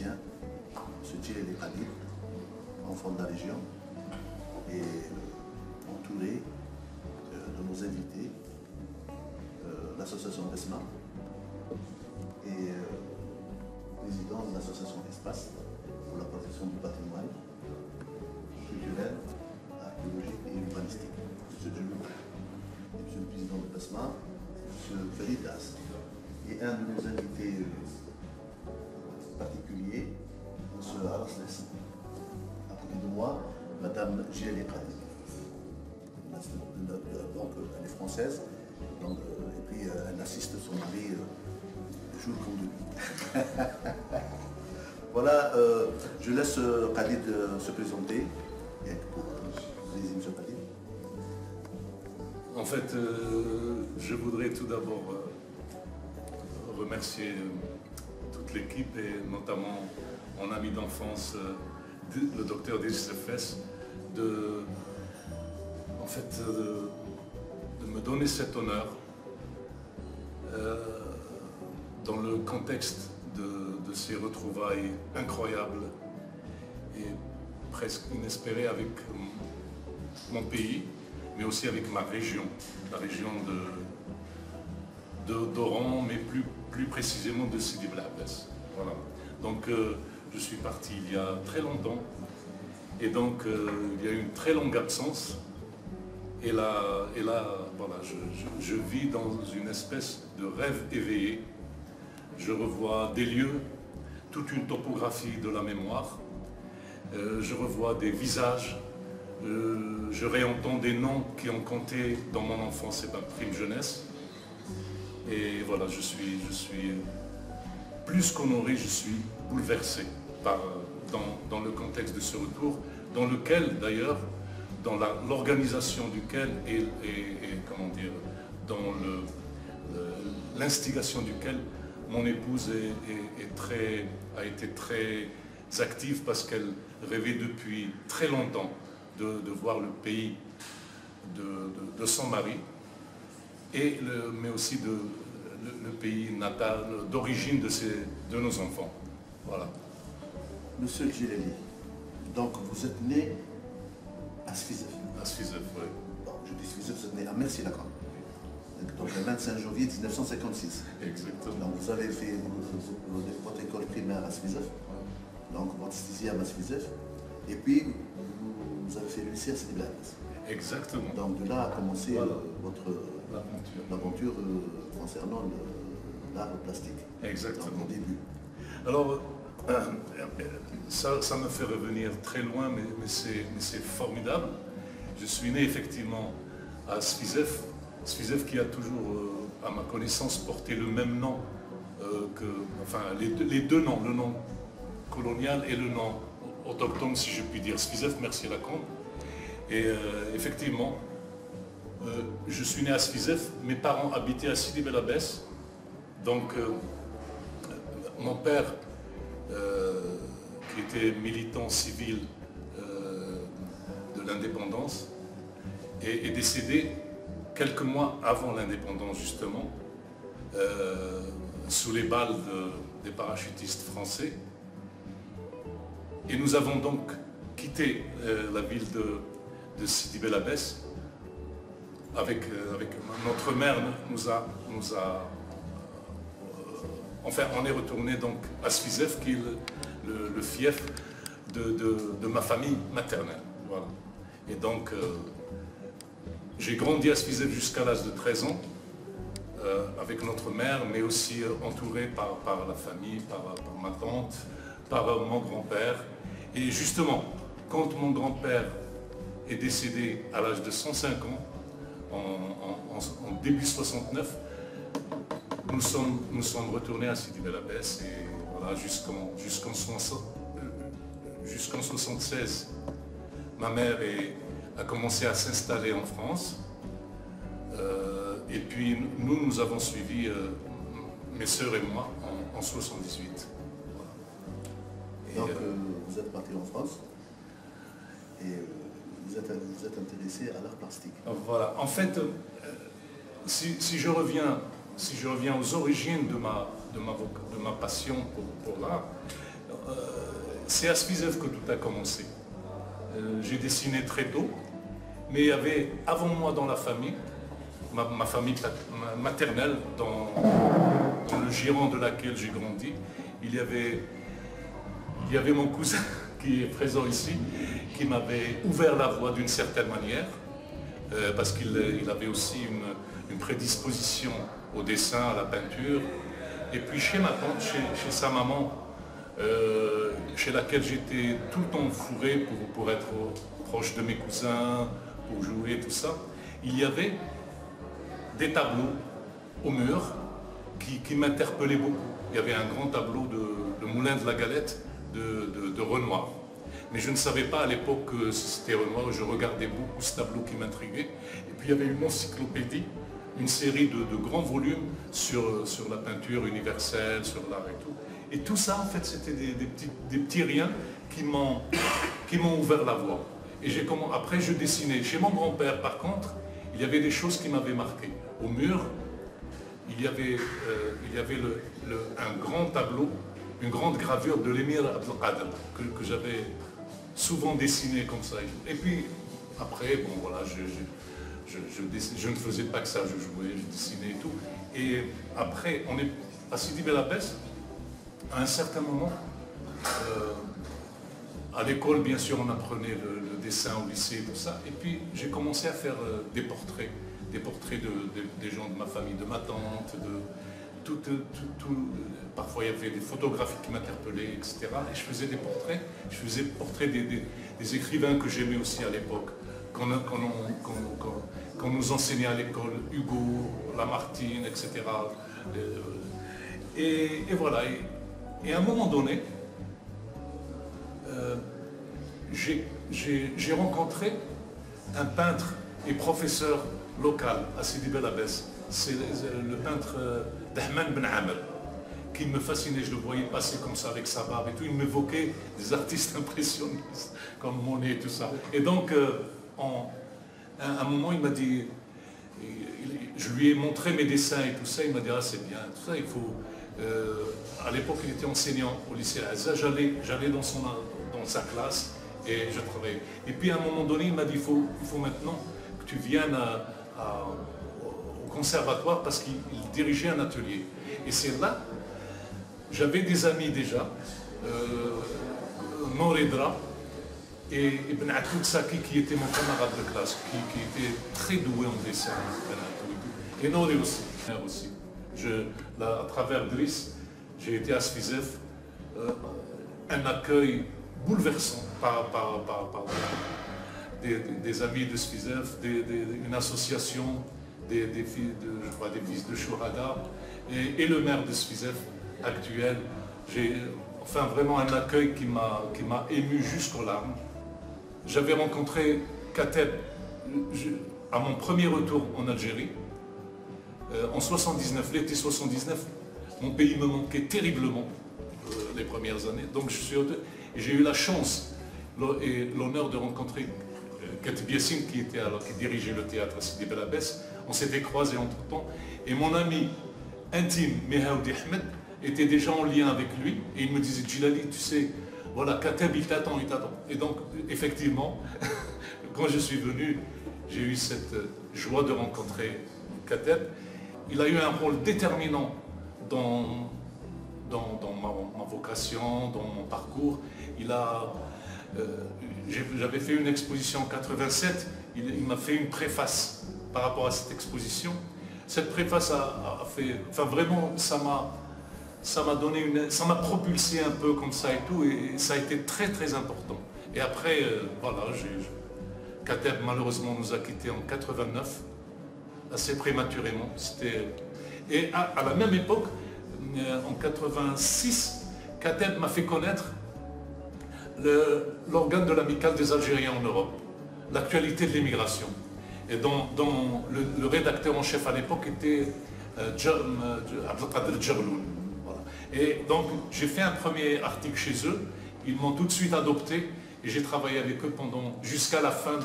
plasticien, M. Djilali Khalid, enfant de la région, et entouré de nos invités, l'association ESMA et président de l'association Espace pour la protection du patrimoine culturel, archéologique et urbanistique, M. Djoulou, et M. le président de l'ESMA, M. Feridas, et un de nos invités particuliers, M. Arasles, à côté de moi, Mme Djilali Khalid. Donc, elle est française, donc, et puis elle assiste son mari jour comme de nuit. Voilà, je laisse Khalid se présenter. Allez-y, M. Khalid. En fait, je voudrais tout d'abord remercier toute l'équipe et notamment mon ami d'enfance, le docteur Djilali, de me donner cet honneur dans le contexte de ces retrouvailles incroyables et presque inespérées avec mon pays, mais aussi avec ma région, la région d'Oran, mais plus précisément de Sidi Bel Abbès. Voilà. Donc je suis parti il y a très longtemps et donc il y a eu une très longue absence. Et là voilà, je vis dans une espèce de rêve éveillé. Je revois des lieux, toute une topographie de la mémoire. Je revois des visages. Je réentends des noms qui ont compté dans mon enfance et ma prime jeunesse. Et voilà, je suis plus qu'honoré, je suis bouleversé dans le contexte de ce retour, dans lequel d'ailleurs, dans l'organisation duquel et comment dire, dans l'instigation duquel mon épouse a été très active parce qu'elle rêvait depuis très longtemps de voir le pays de son mari, mais aussi le pays natal, d'origine de nos enfants. Voilà. Monsieur Djilali, donc vous êtes né à Sfizef. À Sfizef, oui. Bon, je dis Sfizef, vous êtes né à Mercy-Lacan. Donc le 25 janvier 1956. Exactement. Donc vous avez fait votre école primaire à Sfizef, donc votre sixième à Sfizef, et puis vous avez fait le lycée à Sidi Bel Abbès. Exactement. Donc de là a commencé voilà. votre l'aventure concernant l'art plastique. Exactement. Donc, au début. Alors, ça me fait revenir très loin, mais c'est formidable. Je suis né effectivement à Sfizef, Sfizef qui a toujours, à ma connaissance, porté le même nom les deux noms, le nom colonial et le nom autochtone, si je puis dire, Sfizef, Mercy-Lacan. Et effectivement, je suis né à Sfizef, mes parents habitaient à Sidi Bel Abbès. Donc, mon père, qui était militant civil de l'indépendance, est décédé quelques mois avant l'indépendance, justement, sous les balles des parachutistes français. Et nous avons donc quitté la ville de Sidi Bel Abbès. Avec notre mère enfin, on est retourné donc à Sfizef, qui est le fief de ma famille maternelle. Voilà. Et donc, j'ai grandi à Sfizef jusqu'à l'âge de 13 ans, avec notre mère, mais aussi entouré par la famille, par ma tante, par mon grand-père. Et justement, quand mon grand-père est décédé à l'âge de 105 ans, en début 69, nous sommes retournés à Sidi Bel Abbès et voilà, jusqu'en 76, ma mère a commencé à s'installer en France. Et puis nous avons suivi, mes sœurs et moi, en 78. Voilà. Donc vous êtes parti en France et vous êtes intéressé à l'art plastique. Voilà. En fait, si je reviens aux origines de ma passion pour l'art, c'est à Svizev que tout a commencé. J'ai dessiné très tôt, mais il y avait avant moi dans la famille, ma famille maternelle, dans le giron de laquelle j'ai grandi, il y avait mon cousin qui est présent ici, qui m'avait ouvert la voie d'une certaine manière, parce qu'il avait aussi une prédisposition au dessin, à la peinture. Et puis chez ma tante, chez sa maman, chez laquelle j'étais tout le temps fourré pour être proche de mes cousins, pour jouer, tout ça, il y avait des tableaux au mur qui m'interpellaient beaucoup. Il y avait un grand tableau de Moulin de la Galette de Renoir. Mais je ne savais pas à l'époque que c'était Renoir, je regardais beaucoup ce tableau qui m'intriguait. Et puis il y avait une encyclopédie, une série de grands volumes sur la peinture universelle, sur l'art et tout. Et tout ça, en fait, c'était des petits riens qui m'ont ouvert la voie. Et après, je dessinais. Chez mon grand-père, par contre, il y avait des choses qui m'avaient marqué. Au mur, il y avait un grand tableau, une grande gravure de l'émir Abdelkader que j'avais souvent dessiné comme ça. Et puis, après, bon voilà, je ne faisais pas que ça, je jouais, je dessinais et tout. Et après, on est à Sidi Bel Abbès, à un certain moment, à l'école, bien sûr, on apprenait le dessin au lycée et tout ça. Et puis, j'ai commencé à faire des portraits des gens de ma famille, de ma tante, parfois il y avait des photographies qui m'interpellaient, etc. Et je faisais des portraits, des écrivains que j'aimais aussi à l'époque, qu'on nous enseignait à l'école, Hugo, Lamartine, etc. Et voilà. Et à un moment donné, j'ai rencontré un peintre et professeur local à Sidi Bel Abbès. C'est le peintre Dahman Ben Amr qui me fascinait. Je le voyais passer comme ça avec sa barbe et tout. Il m'évoquait des artistes impressionnistes comme Monet et tout ça. Et donc, à un moment, il m'a dit, je lui ai montré mes dessins et tout ça. Il m'a dit, ah c'est bien, tout ça, il faut... à l'époque, il était enseignant au lycée Azza. J'allais dans sa classe et je travaillais. Et puis à un moment donné, il m'a dit, il faut maintenant que tu viennes au conservatoire parce qu'il dirigeait un atelier. Et c'est là, j'avais des amis déjà, Nouredra et Ibn Akoud Saki qui était mon camarade de classe, qui était très doué en dessin, et Nouri aussi. À travers Driss, j'ai été à Svizev, un accueil bouleversant par des amis de Svizev, une association des fils de Shurada et le maire de Svizev actuel. J'ai enfin vraiment un accueil qui m'a ému jusqu'aux larmes. J'avais rencontré Kateb à mon premier retour en Algérie, en 79, l'été 79. Mon pays me manquait terriblement les premières années, donc j'ai eu la chance et l'honneur de rencontrer Kateb Yassine qui dirigeait le théâtre à Sidi Bel Abbès. On s'était croisés entre temps et mon ami intime Mehaoudi Ahmed était déjà en lien avec lui et il me disait, Djilali, tu sais, voilà, Kateb il t'attend. Et donc effectivement, quand je suis venu, j'ai eu cette joie de rencontrer Kateb. Il a eu un rôle déterminant dans ma vocation, dans mon parcours. J'avais fait une exposition en 87, il m'a fait une préface par rapport à cette exposition. Cette préface a fait, enfin vraiment, ça m'a propulsé un peu comme ça et tout, et ça a été très très important. Et après, voilà, Kateb malheureusement nous a quittés en 89, assez prématurément. Et à la même époque, en 86, Kateb m'a fait connaître l'organe de l'amicale des Algériens en Europe, l'actualité de l'immigration. Et dont le rédacteur en chef à l'époque était Abdelkader Djerloun. Voilà. Et donc j'ai fait un premier article chez eux, ils m'ont tout de suite adopté et j'ai travaillé avec eux jusqu'à la fin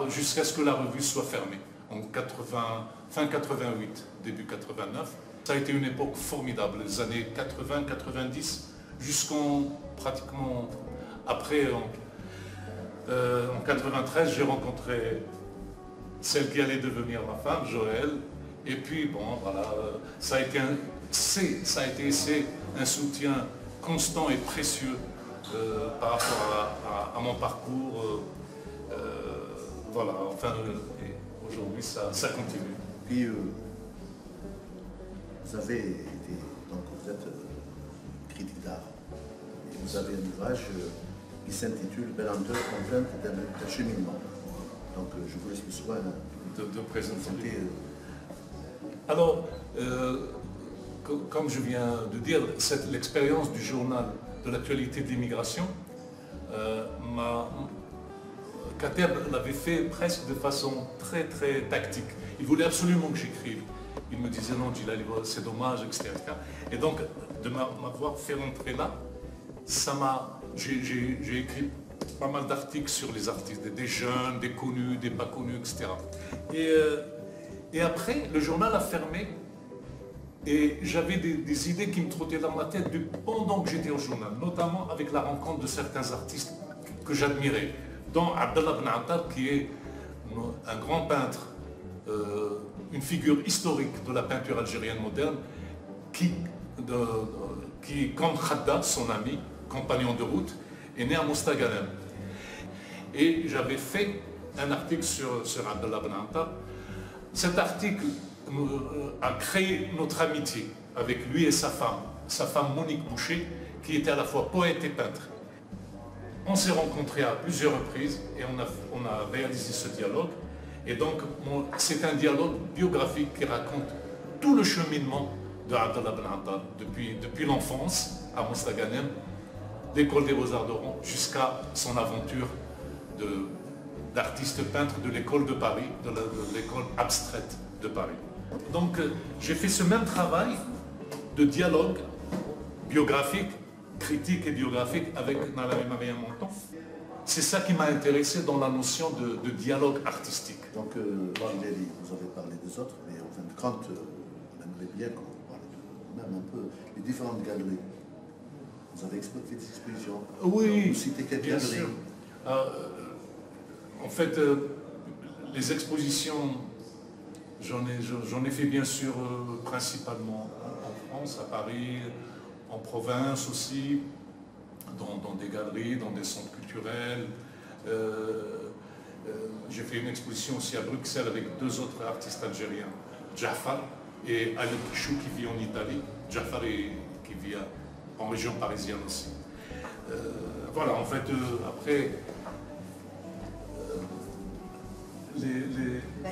jusqu'à ce que la revue soit fermée, en fin 88, début 89. Ça a été une époque formidable, les années 80-90. jusqu'en pratiquement après, en 93, j'ai rencontré celle qui allait devenir ma femme, Joël. Et puis bon, voilà, ça a été un soutien constant et précieux par rapport à mon parcours. Voilà, enfin, aujourd'hui ça continue. Puis vous avez été, donc vous êtes critique d'art. Et vous avez un ouvrage qui s'intitule Belle Lenteur, contrainte d'un cheminement. Donc je vous laisse le soin de présenter. Alors, comme je viens de dire, l'expérience du journal de l'actualité de l'immigration, Kateb l'avait fait presque de façon très très tactique. Il voulait absolument que j'écrive. Il me disait non, Djilali, c'est dommage, etc. Et donc, de m'avoir fait rentrer là, j'ai écrit pas mal d'articles sur les artistes, des jeunes, des connus, des pas connus, etc. Et après, le journal a fermé et j'avais des idées qui me trottaient dans ma tête pendant que j'étais au journal, notamment avec la rencontre de certains artistes que j'admirais, dont Abdallah Ben Attar, qui est un grand peintre, une figure historique de la peinture algérienne moderne, qui comme Khadda, son ami, compagnon de route, est né à Mostaganem. Et j'avais fait un article sur Abdallah Ben Attar. Cet article a créé notre amitié avec lui et sa femme Monique Boucher, qui était à la fois poète et peintre. On s'est rencontrés à plusieurs reprises et on a réalisé ce dialogue. Et donc, c'est un dialogue biographique qui raconte tout le cheminement de Abdallah Ben Attar, depuis l'enfance à Mostaganem, l'école des Beaux-Arts d'Oran, jusqu'à son aventure d'artiste peintre de l'école de Paris, de l'école abstraite de Paris. Donc, j'ai fait ce même travail de dialogue biographique, critique et biographique avec Nalami Maria Monton. C'est ça qui m'a intéressé dans la notion de dialogue artistique. Donc, vous avez parlé des autres, mais en fin de compte, on aimerait bien qu'on parle même un peu des différentes galeries. Vous avez fait des expositions. Oui, vous citez quelques bien galeries. sûr. En fait, les expositions, j'en ai fait bien sûr principalement en France, à Paris, en province aussi, dans des galeries, dans des centres culturels. J'ai fait une exposition aussi à Bruxelles avec deux autres artistes algériens, Jafar et Ali Kishou qui vit en Italie. Jafar qui vit en région parisienne aussi. Voilà, en fait, après...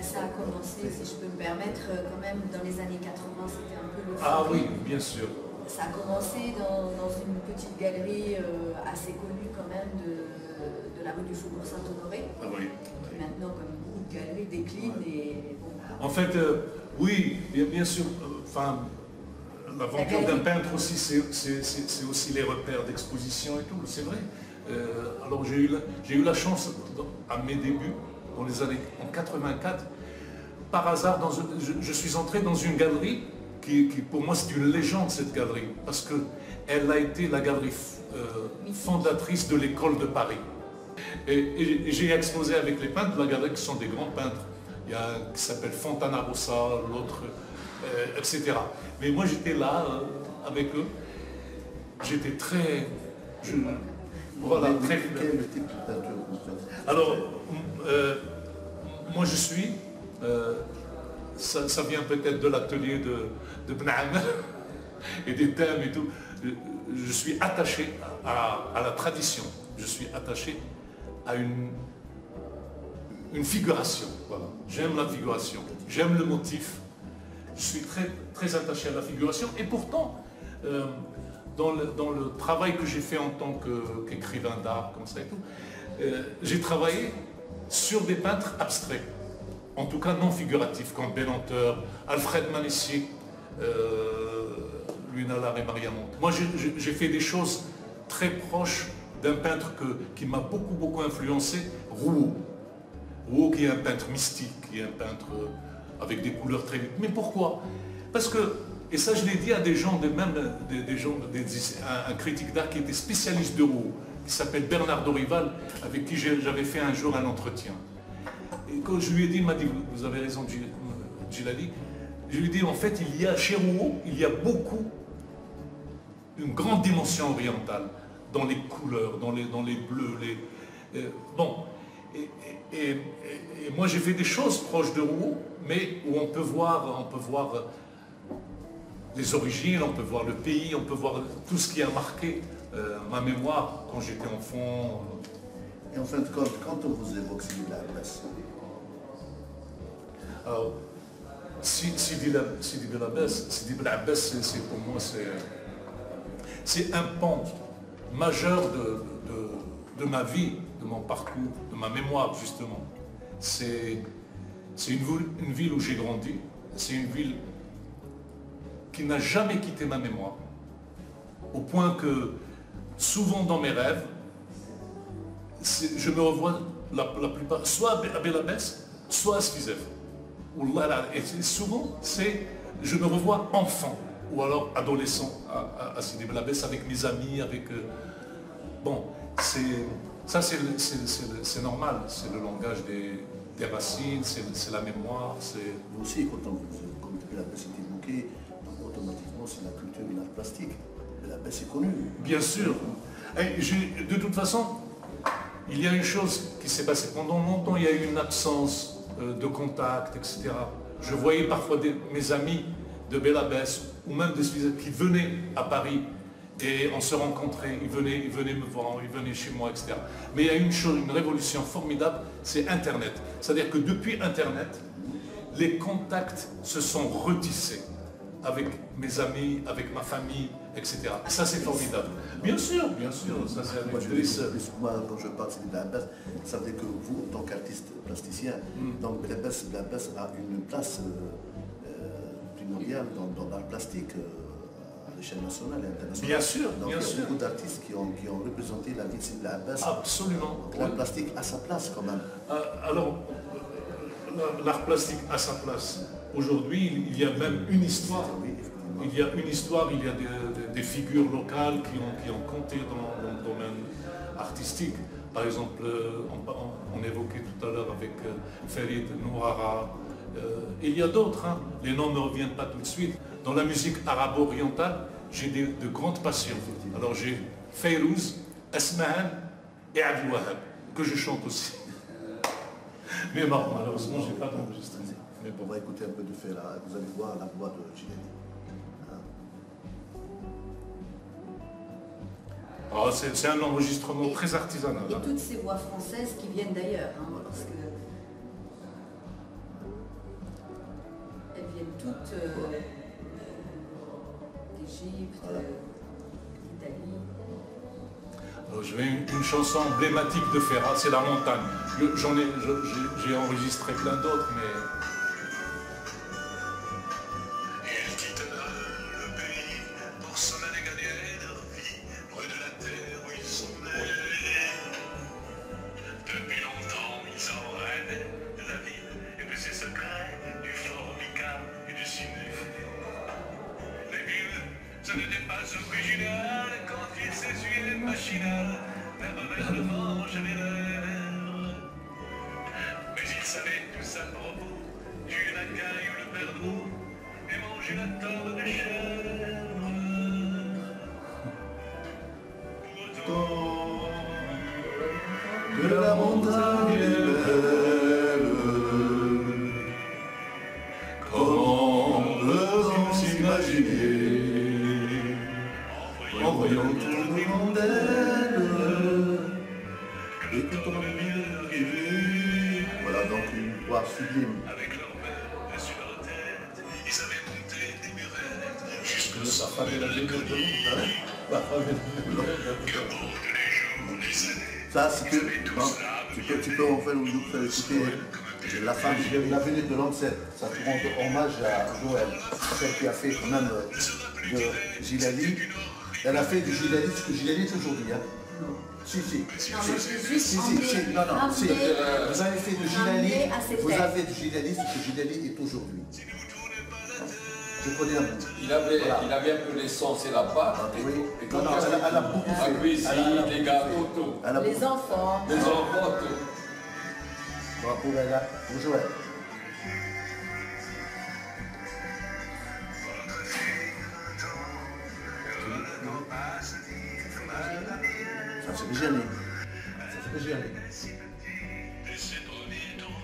ça a commencé, si je peux me permettre, quand même dans les années 80, c'était un peu le feu. Ah oui, bien sûr. Ça a commencé dans une petite galerie assez connue quand même de la rue du Faubourg Saint-Honoré, Ah oui. qui maintenant, comme beaucoup de galeries, décline. Et, bon, En fait, oui, bien sûr, l'aventure d'un peintre aussi, c'est aussi les repères d'exposition et tout, c'est vrai. Alors j'ai eu la chance, à mes débuts, dans les années en 84, par hasard, je suis entré dans une galerie qui pour moi c'est une légende, cette galerie, parce qu'elle a été la galerie fondatrice de l'école de Paris. Et j'ai exposé avec les peintres de la galerie qui sont des grands peintres. Il y a un qui s'appelle Fontana Rossa, l'autre, etc. Mais moi j'étais là avec eux. J'étais très... Voilà, très... Quel type de peinture vous faites? Alors, moi je suis... ça vient peut-être de l'atelier de Bnaam et des thèmes et tout. Je suis attaché à la tradition. Je suis attaché à une figuration. Voilà. J'aime la figuration, j'aime le motif. Je suis très, très attaché à la figuration. Et pourtant, dans le travail que j'ai fait en tant qu'écrivain d'art, comme ça et tout, j'ai travaillé sur des peintres abstraits. En tout cas non figuratifs, comme Belle Lenteur, Alfred Manissier, Louis Nallard et Maria Monte. Moi j'ai fait des choses très proches d'un peintre qui m'a beaucoup influencé, Rouault. Rouault qui est un peintre mystique, qui est un peintre avec des couleurs très vives. Mais pourquoi? Parce que Et ça, je l'ai dit à des gens, un critique d'art qui était spécialiste de Rouault, qui s'appelle Bernard Dorival, avec qui j'avais fait un jour un entretien. Et quand je lui ai dit, il m'a dit, vous avez raison, Djilali, je lui ai dit, en fait, il y a chez Rouault, il y a une grande dimension orientale, dans les couleurs, dans les bleus, bon. Et moi, j'ai fait des choses proches de Rouault, mais où on peut voir les origines, on peut voir le pays, on peut voir tout ce qui a marqué ma mémoire quand j'étais enfant. Et en fin de compte, quand on vous évoque Sidi Bel Abbès, alors, Sidi Bel Abbès, c'est pour moi, c'est un pan majeur de ma vie, de mon parcours, de ma mémoire justement. C'est une ville où j'ai grandi, c'est une ville qui n'a jamais quitté ma mémoire, au point que souvent dans mes rêves, je me revois la plupart, soit à Bel Abbès, soit à Sfizef. Et souvent, je me revois enfant, ou alors adolescent à Sidi Bel Abbès avec mes amis, bon, ça c'est normal, c'est le langage des racines, c'est la mémoire, Vous aussi, quand Bel Abbès est évoqué, automatiquement c'est la culture de l'art plastique. Bel Abbès est connu. Bien sûr. Et de toute façon, il y a une chose qui s'est passée pendant longtemps, il y a eu une absence de contact, etc. Je voyais parfois mes amis de Bel Abbès ou même de Sfizef qui venaient à Paris et on se rencontrait, ils venaient me voir, ils venaient chez moi, etc. Mais il y a une révolution formidable, c'est Internet. C'est-à-dire que depuis Internet, les contacts se sont retissés avec mes amis, avec ma famille, etc. Ça c'est formidable. Bien sûr, ça c'est avec moi, quand je parle de Bel Abbès, ça veut dire que vous, en tant qu'artiste plasticien, donc Bel Abbès a une place primordiale dans l'art plastique à l'échelle nationale et internationale. Bien sûr, donc, bien il y a sûr. beaucoup d'artistes qui ont représenté la vie de Bel Abbès. Absolument. Donc, l'art plastique a sa place quand même. Alors, l'art plastique a sa place. Aujourd'hui, il y a même une histoire. Il y a une histoire, il y a des figures locales qui ont compté dans le domaine artistique. Par exemple, on évoquait tout à l'heure avec Farid Nouara. Il y a d'autres, hein. Les noms ne me reviennent pas tout de suite. Dans la musique arabo-orientale, j'ai de grandes passions. Alors j'ai Fayrouz, Asma'an et Abdel Wahab, que je chante aussi. Mais non, malheureusement, je n'ai pas d'enregistrement. Mais bon, on va écouter un peu de fait là. Vous allez voir la voix de Djilali. Oh, c'est un enregistrement très artisanal. Et toutes ces voix françaises qui viennent d'ailleurs, hein, parce que elles viennent toutes d'Égypte, d'Italie. Je vais une chanson emblématique de Ferrat, c'est La Montagne. J'ai enregistré plein d'autres, mais... Ce n'était pas original quand il s'essuyait machinal, perpétuellement j'avais l'air. Mais il savait tout ça propos, tuer la caille ou le perdreau, et manger la tome de chèvre. Pour autant, Que la montagne est belle, comment peut-on s'imaginer en voyant tout le monde d'elle et que ton lumière arriver. Voilà donc une voix sublime. avec leur main sur leur tête, ils avaient monté des murettes jusque La femme et la dégueule de l'ombre, la femme et la dégueule que pour tous les jours, les années. Ça, c'est que bon, tu peux en fait nous faire écouter la femme, la venue de l'ancêtre. Ça te rend hommage à Joël, celle qui a fait quand même de Djilali. Elle a fait de Djilali ce que Djilali est aujourd'hui. Hein. Si. Non, mais j'ai juste Non, si. Vous avez fait de Djilali, ramené à ses vous textes. avez de Djilali ce que Djilali est aujourd'hui. Je connais un peu. Il avait un peu l'essence et la pâte. Oui. Et Non, non, elle a beaucoup la fait. cuisine, les gâteaux, tout. Elle a Les beaucoup- enfants. Les enfants, tout. Bon, pour Joël. Ça fait gêner. Ça fait gêner. Et ces premiers temps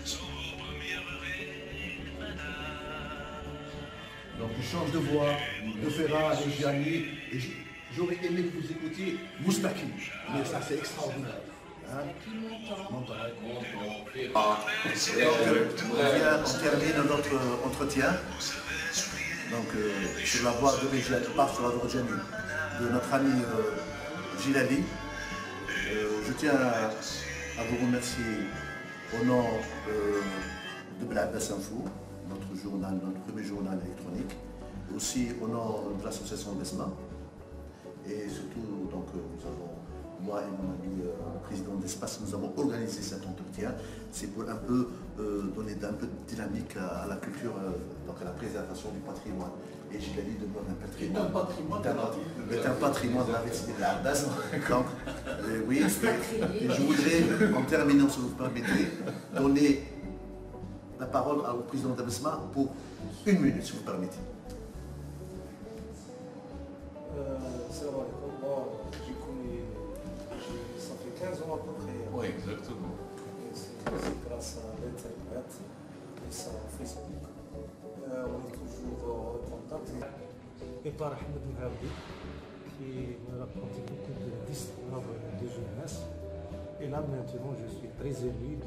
sont vos premières rêves. Donc je change de voix, de Ferra et Gianni. Et j'aurais aimé que vous écoutiez Moustaki. Mais ça c'est extraordinaire. Hein? Montant. On termine notre entretien. Donc sur la voix de Gianni, pas sur la voix de Gianni, de notre ami Gilali. Je tiens à vous remercier au nom de Blabès Info, notre journal, notre premier journal électronique, aussi au nom de l'association BESMA. Et surtout, donc, nous avons, moi et mon ami président d'Espace, nous avons organisé cet entretien. C'est pour un peu donner un peu de dynamique à la culture, donc à la préservation du patrimoine. Et Gilali demande un patrimoine. C'est un patrimoine de la médecine de la base. Donc, oui, et je voudrais, en terminant, si vous me permettez, donner la parole au président d'Abesma pour 1 minute, si vous me permettez. Salam alaikum. Moi, j'ai connu, ça fait 15 ans à peu près. Oui, exactement. Et c'est grâce à l'Internet et ça Facebook. On est toujours en contact. Et par Ahmed Mouhaoudi, qui me raconte beaucoup d'histoires de jeunesse. Et là maintenant, je suis très ému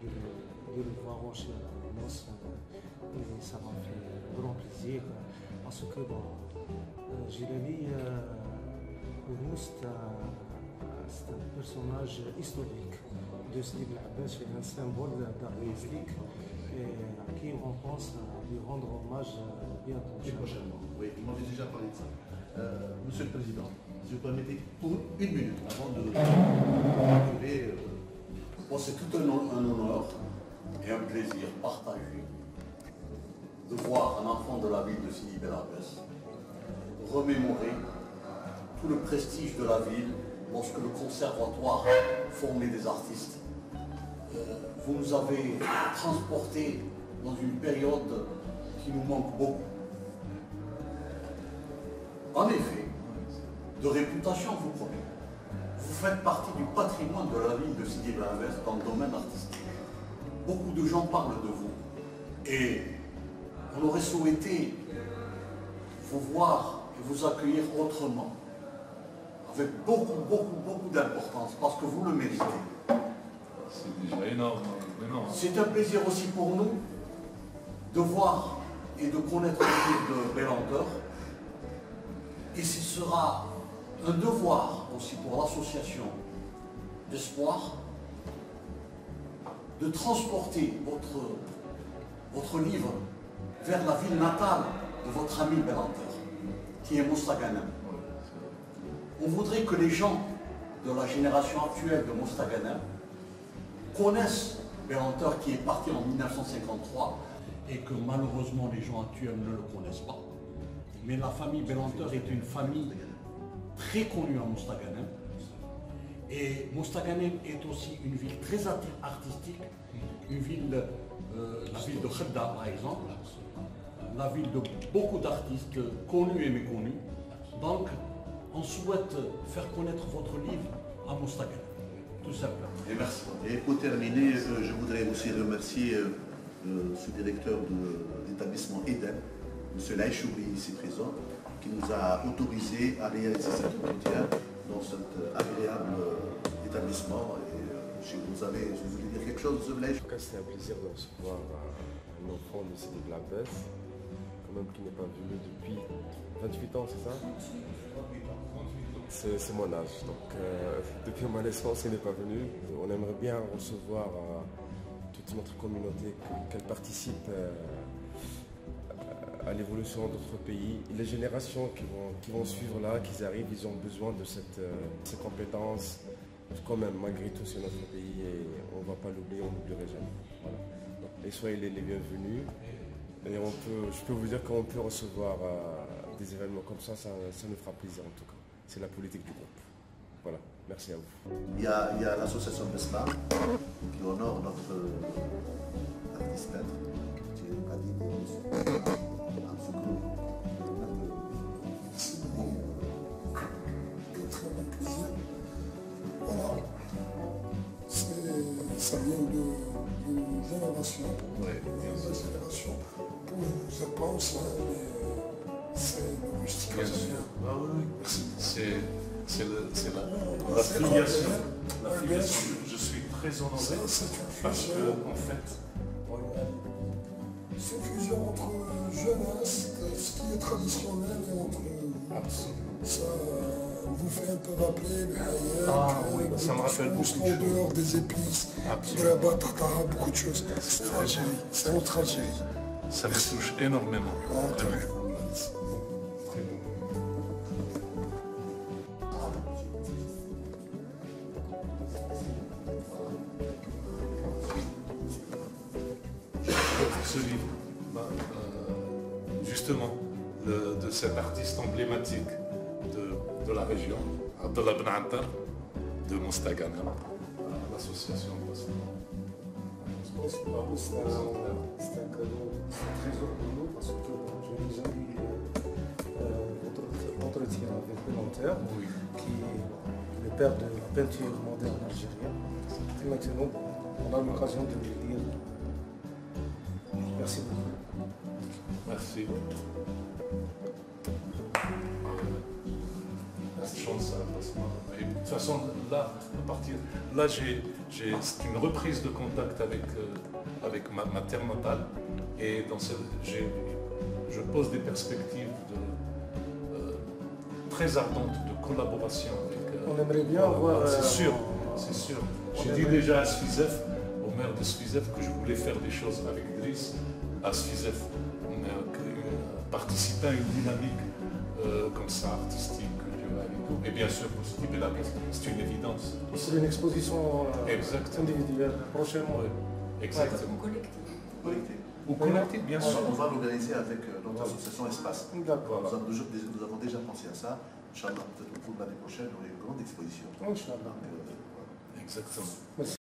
de le voir en chair et os. Et ça m'a fait grand plaisir. Parce que bon, Gilali, pour nous, c'est un personnage historique de Sidi Bel Abbas, c'est un symbole d'art mystique et à qui on pense lui rendre hommage bientôt. Et prochainement. Oui, il m'avait déjà parlé de ça. Monsieur le Président, si vous permettez, pour 1 minute, avant de clôturer. Bon, c'est tout un honneur et un plaisir partagé de voir un enfant de la ville de Sidi Bel Abbas remémorer tout le prestige de la ville lorsque le conservatoire formait des artistes. Vous nous avez transportés dans une période qui nous manque beaucoup. En effet, de réputation, vous promets, vous faites partie du patrimoine de la ville de Sidi Bel Abbas dans le domaine artistique. Beaucoup de gens parlent de vous et on aurait souhaité vous voir et vous accueillir autrement, avec beaucoup d'importance, parce que vous le méritez. C'est déjà énorme. C'est un plaisir aussi pour nous de voir et de connaître le livre de Belanteur. Et ce sera un devoir aussi pour l'association d'Espoir de transporter votre livre vers la ville natale de votre ami Belanteur, qui est Mostaganem. On voudrait que les gens de la génération actuelle de Mostaganem connaissent Belanteur qui est parti en 1953 et que malheureusement les gens actuels ne le connaissent pas. Mais la famille Belanteur est une famille très connue à Mostaganem. Et Mostaganem est aussi une ville très artistique, une ville, la ville de Khedda par exemple, la ville de beaucoup d'artistes connus et méconnus. Donc, on souhaite faire connaître votre livre à Mostaganem, tout simplement. Et merci. Et pour terminer, je voudrais aussi remercier ce directeur de l'établissement Eden, M. Laïchouri, ici présent, qui nous a autorisé à réaliser cet entretien dans cet agréable établissement. Et je voulais dire quelque chose, M. Laïchouri. En tout cas, c'est un plaisir de recevoir un enfant de Sidi Bel Abbas, quand même qui n'est pas venu depuis 28 ans, c'est ça? C'est mon âge, donc depuis ma naissance, il n'est pas venu. On aimerait bien recevoir toute notre communauté, qu'elle participe à l'évolution de notre pays. Les générations qui vont suivre là, qui arrivent, ils ont besoin de ces compétences. Quand même, malgré tout, c'est notre pays et on ne va pas l'oublier, on n'oublierait jamais. Voilà. Donc, et soyez les bienvenus. Et je peux vous dire qu'on peut recevoir des événements comme ça nous fera plaisir en tout cas. C'est la politique du groupe. Voilà, merci à vous. Il y a l'association Beslam qui honore notre artiste peintre, qui est Khalid Voilà. Ça vient d'une génération. Pour vous, je pense, mais c'est le rustique. Bien sûr. Ah oui. C'est la filiation. La filiation. Je suis très honoré parce que, en fait, c'est une fusion entre jeunesse, ce qui est traditionnel, et entre ça vous fait un peu rappeler le hayat, ça me rappelle beaucoup de choses. En dehors des épices, de la batata, beaucoup de choses. C'est l'Algérie, c'est notre Algérie. Ça me touche énormément. Ce livre, justement, de cet artiste emblématique de la région, Abdallah Ben Attar, de Mostaganem, l'association. Je pense que pour nous, c'est un cadeau, c'est un trésor pour nous parce que j'ai déjà eu votre entretien avec Belanter, qui est le père de la peinture moderne algérienne. Et maintenant, on a l'occasion de le lire. Merci beaucoup. Merci. Et de toute façon, là, c'est une reprise de contact avec ma terre natale. Et je pose des perspectives très ardentes de collaboration avec. On aimerait bien voir. C'est sûr, c'est sûr. J'ai dit déjà à Sfizef, au maire de Sfizef, que je voulais faire des choses avec Driss. À Sfizef, participer à une dynamique comme ça, artistique, culturelle et tout. Et bien sûr, pour ce type de la place, c'est une évidence. C'est une exposition individuelle prochainement. Oui, exactement. Collectif. Ou collectif, bien sûr. On va l'organiser avec notre association Espace. D'accord. Nous avons déjà pensé à ça. Inch'Allah, peut-être au cours de l'année prochaine, on aura une grande exposition. Inch'Allah. Exactement. Merci.